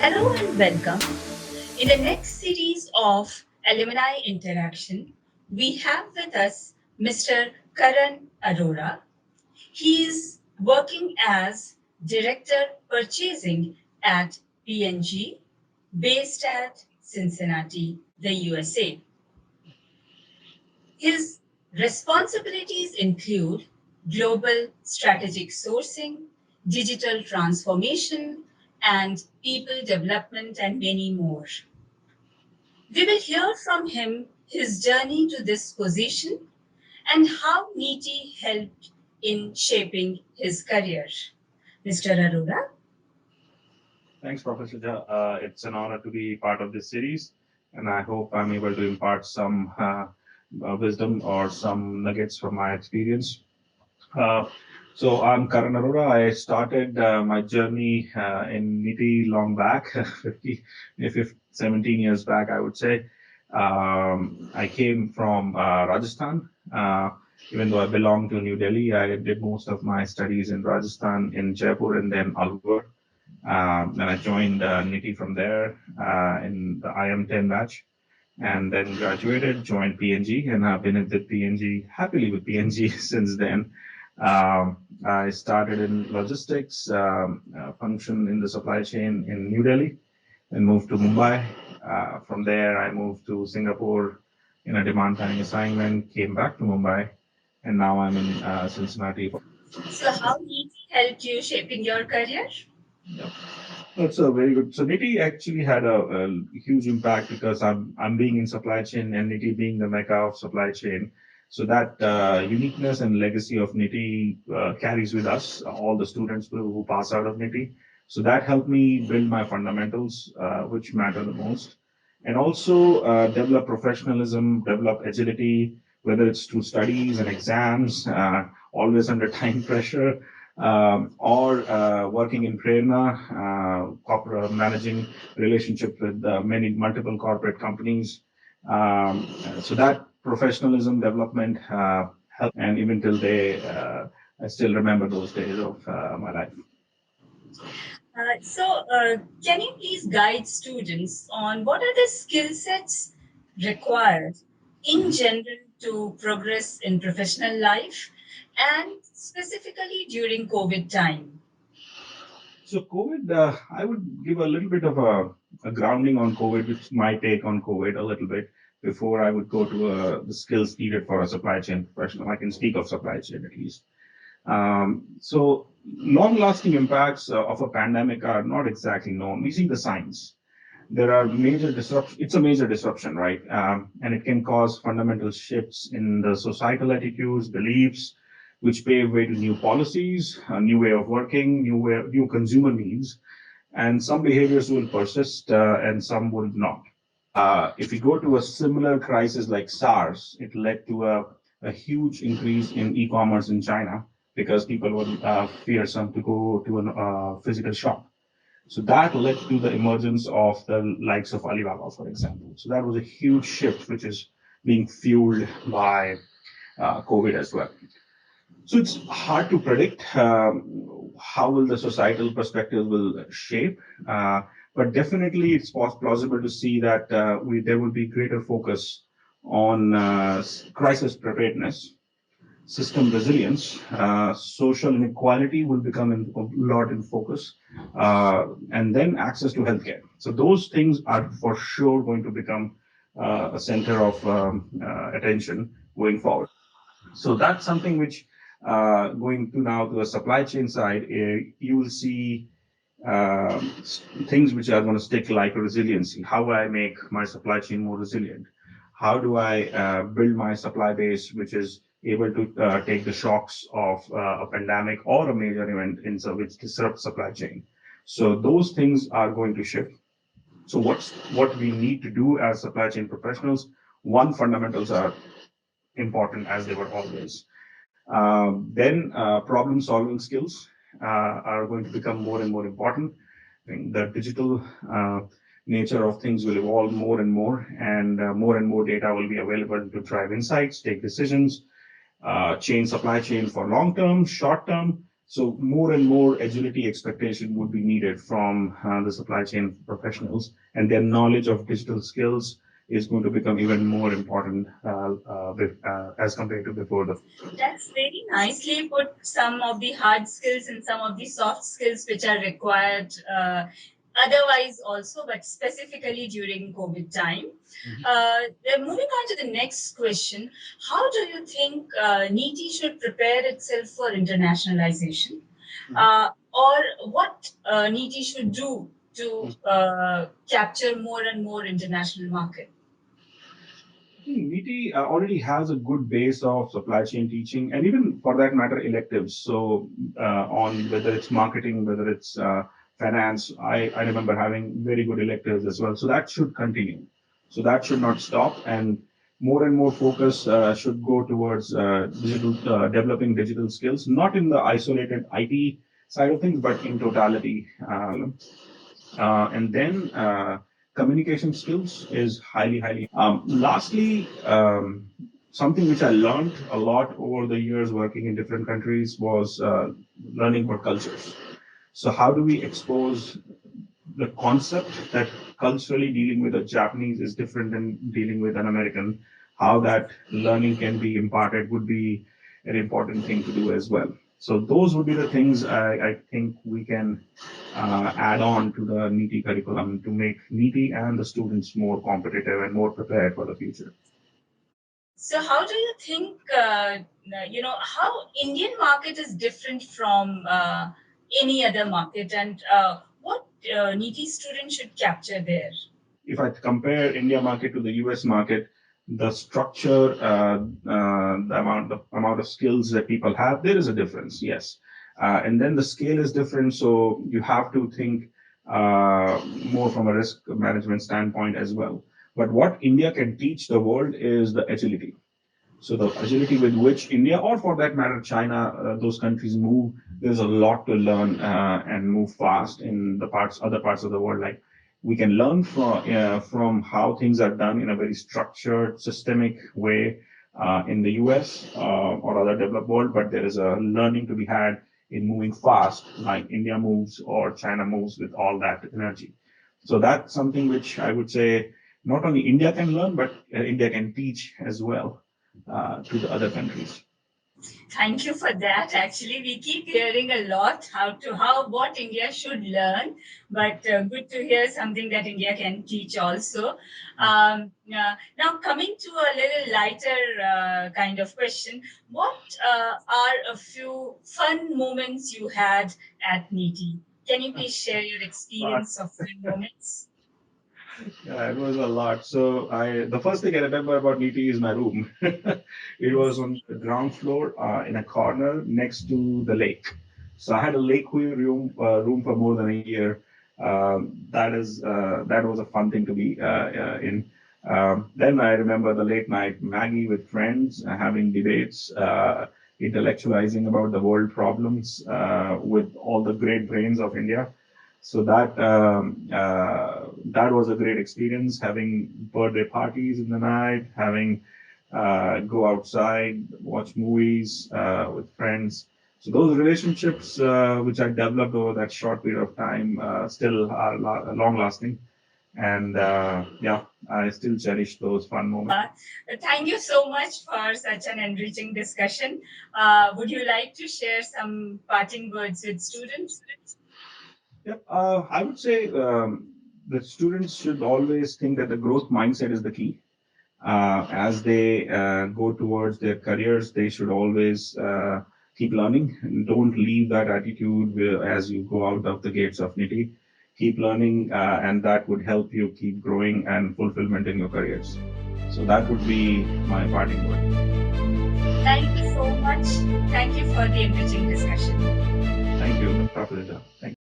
Hello and welcome. In the next series of alumni interaction, we have with us Mr. Karan Arora. He is working as Director Purchasing at PNG, based at Cincinnati, the USA. His responsibilities include global strategic sourcing, digital transformation, and people development, and many more. We will hear from him his journey to this position and how NITIE helped in shaping his career. Mr. Arora? Thanks, Professor Jha. It's an honor to be part of this series, and I hope I'm able to impart some wisdom or some nuggets from my experience. Uh, so I'm Karan Arora. I started my journey in NITIE long back, 17 years back, I would say. I came from Rajasthan. Even though I belong to New Delhi, I did most of my studies in Rajasthan, in Jaipur, and then Alwar. And I joined NITIE from there in the IM10 batch, and then graduated, joined PNG, and I've been with PNG, happily with PNG since then. I started in logistics, function in the supply chain in New Delhi, then moved to Mumbai. From there, I moved to Singapore in a demand planning assignment, came back to Mumbai, and now I'm in Cincinnati. So, how NITIE helped you shaping your career? Yep. That's a very good. So NITIE actually had a huge impact because I'm being in supply chain and NITIE being the mecca of supply chain. So that uniqueness and legacy of NITIE carries with us, all the students who pass out of NITIE. So that helped me build my fundamentals, which matter the most, and also develop professionalism, develop agility, whether it's through studies and exams, always under time pressure, or working in Prerna, corporate managing relationship with many multiple corporate companies. So that professionalism development helped, and even till day, I still remember those days of my life. Can you please guide students on what are the skill sets required in general to progress in professional life and specifically during COVID time? So COVID, I would give a little bit of a grounding on COVID, which is my take on COVID a little bit before I would go to the skills needed for a supply chain professional. I can speak of supply chain at least. So long-lasting impacts of a pandemic are not exactly known. We see the signs. There are major disruption. It's a major disruption, right? And it can cause fundamental shifts in the societal attitudes, beliefs, which pave way to new policies, a new way of working, new consumer needs, and some behaviors will persist and some will not. If we go to a similar crisis like SARS, it led to a huge increase in e-commerce in China because people were fearsome to go to a physical shop. So that led to the emergence of the likes of Alibaba, for example. So that was a huge shift, which is being fueled by COVID as well. So it's hard to predict how will the societal perspective will shape, but definitely it's plausible to see that there will be greater focus on crisis preparedness, system resilience, social inequality will become a lot in focus, and then access to healthcare. So those things are for sure going to become a center of attention going forward. So that's something which going to now to a supply chain side, you will see uh, things which are going to stick like resiliency. How do I make my supply chain more resilient? How do I build my supply base, which is able to take the shocks of a pandemic or a major event in which disrupts supply chain? So those things are going to shift. So what we need to do as supply chain professionals? One, fundamentals are important as they were always. Then problem solving skills are going to become more and more important. I think the digital nature of things will evolve more and more data will be available to drive insights, take decisions, change supply chain for long term, short term, So more and more agility expectation would be needed from the supply chain professionals, and their knowledge of digital skills is going to become even more important as compared to before. That's very nicely put. Some of the hard skills and some of the soft skills which are required otherwise also, but specifically during COVID time. Then moving on to the next question, how do you think NITIE should prepare itself for internationalization? Or what NITIE should do to capture more and more international market? I think NITIE already has a good base of supply chain teaching and even for that matter electives. So on whether it's marketing, whether it's finance, I remember having very good electives as well. So that should continue. So that should not stop, and more focus should go towards digital developing digital skills, not in the isolated IT side of things, but in totality. And then communication skills is highly. Lastly, something which I learned a lot over the years working in different countries was learning about cultures. So how do we expose the concept that culturally dealing with a Japanese is different than dealing with an American? How that learning can be imparted would be an important thing to do as well. So those would be the things I think we can add on to the NITIE curriculum to make NITIE and the students more competitive and more prepared for the future. So, how do you think, how Indian market is different from any other market, and what NITIE students should capture there? If I compare India market to the US market, the structure, the amount of skills that people have, there is a difference, yes. And then the scale is different, so you have to think more from a risk management standpoint as well. But what India can teach the world is the agility. So the agility with which India, or for that matter, China, those countries move, there's a lot to learn and move fast in the other parts of the world. Like we can learn from how things are done in a very structured, systemic way in the US or other developed world, but there is a learning to be had in moving fast, like India moves or China moves with all that energy. So that's something which I would say not only India can learn, but India can teach as well to the other countries. Thank you for that. Actually, we keep hearing a lot what India should learn, but good to hear something that India can teach also. Now, coming to a little lighter kind of question, what are a few fun moments you had at NITIE? Can you please share your experience of fun moments? Yeah, it was a lot. So the first thing I remember about NITIE is my room. It was on the ground floor in a corner next to the lake. So I had a lake view room for more than a year. That was a fun thing to be in. Then I remember the late night Maggie with friends having debates, intellectualizing about the world problems with all the great brains of India. So that was a great experience. Having birthday parties in the night, having go outside, watch movies with friends. So those relationships which I developed over that short period of time still are long lasting. And yeah, I still cherish those fun moments. Thank you so much for such an enriching discussion. Would you like to share some parting words with students? Yep. I would say the students should always think that the growth mindset is the key. As they go towards their careers, they should always keep learning and don't leave that attitude as you go out of the gates of NITIE. Keep learning, and that would help you keep growing and fulfillment in your careers. So that would be my parting word. Thank you so much. Thank you for the enriching discussion. Thank you, Prof. Thank you.